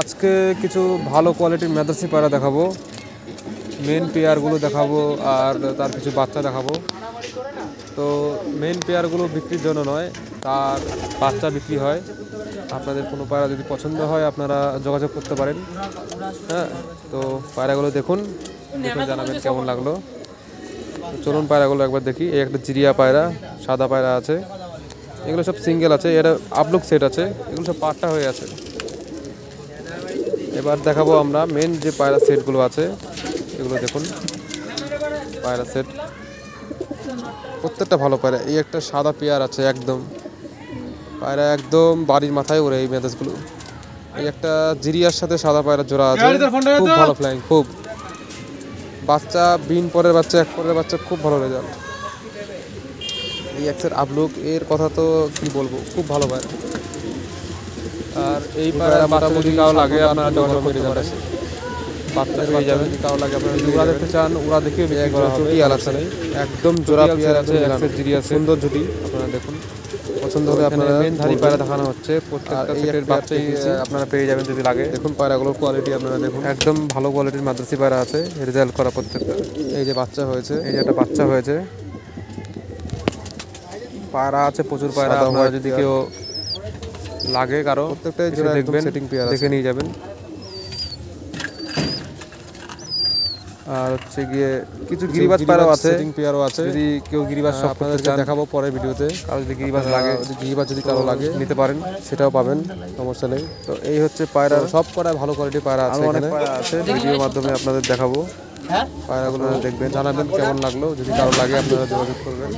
আজকে কিছু ভালো কোয়ালিটির মাদ্রাসি পায়রা দেখাবো, মেন পেয়ারগুলো দেখাবো আর তার কিছু বাচ্চা দেখাবো। তো মেন পেয়ারগুলো বিক্রির জন্য নয়, তার বাচ্চা বিক্রি হয়। আপনাদের কোনো পায়রা যদি পছন্দ হয় আপনারা যোগাযোগ করতে পারেন। হ্যাঁ, তো পায়রাগুলো দেখুন, দেখুন জানাবেন কেমন লাগলো। চলুন পায়রাগুলো একবার দেখি। এই একটা জিরিয়া পায়রা, সাদা পায়রা আছে, এগুলো সব সিঙ্গেল আছে। এটা আপলুক সেট আছে, এগুলো সব পাট্টা হয়ে আছে। এবার দেখাবো আমরা মেন যে পায়রা সেটগুলো আছে, এগুলো দেখুন। পায়রা সেট প্রত্যেকটা ভালো পায়রা। এই একটা সাদা পেয়ার আছে, একদম পায়রা একদম বাড়ির মাথায় ওরে এই মেজাজগুলো। এই একটা জিরিয়ার সাথে সাদা পায়রা জোড়া আছে, খুব ভালো ফ্লাইং, খুব বাচ্চা বিন পরের বাচ্চা, এক পরের বাচ্চা, খুব ভালো রেজাল্ট। এই একটা আপলুক, এর কথা তো কি বলবো, খুব ভালো পায়রা। আর এই পায়রা মোটামুটি কারো লাগে আপনারা যোগাযোগ করতে পারেন, বাচ্চা পেয়ে যাবেন। কারো লাগে আপনারা যদি উড়া দেখতে চান, উড়া দেখেও বিক্রি করা হবে, জুটি আলাদা নেই, একদম জোড়া পেয়ার আছে, একটা জিরিয়া, সুন্দর জুটি। আপনারা দেখুন, পছন্দ হলে আপনারা মেন ধারি পায়রা দেখানো হচ্ছে। প্রত্যেকটা সেটের বাচ্চাই আপনারা পেয়ে যাবেন যদি লাগে। দেখুন পায়রাগুলোর কোয়ালিটি আপনারা দেখুন, একদম ভালো কোয়ালিটির মাদ্রাসি পায়রা আছে, রেজাল্ট করা প্রত্যেকটা। এই যে বাচ্চা হয়েছে, এই যে একটা বাচ্চা হয়েছে। পায়রা আছে প্রচুর পায়রা, আপনারা যদি কেউ লাগে কারো প্রত্যেকটাই দেখবেন, সেটিং পেয়ার দেখে নিয়ে যাবেন। আর হচ্ছে গিয়ে কিছু গিরিবাজ পায়রাও আছে, সেটিং পেয়ারও আছে। যদি কেউ গিরিবাজ সব আপনাদেরকে দেখাবো পরের ভিডিওতে। আর যদি গিরিবাজ লাগে, গিরিবাজ যদি কারো লাগে নিতে পারেন, সেটাও পাবেন, সমস্যা নেই। তো এই হচ্ছে পায়রা, সব পায়রা ভালো কোয়ালিটির পায়রা আছে, অনেক পায়রা আছে, ভিডিওর মাধ্যমে আপনাদের দেখাবো। পায়রাগুলো দেখবেন, জানাবেন কেমন লাগলো। যদি কারো লাগে আপনারা যোগাযোগ করবেন।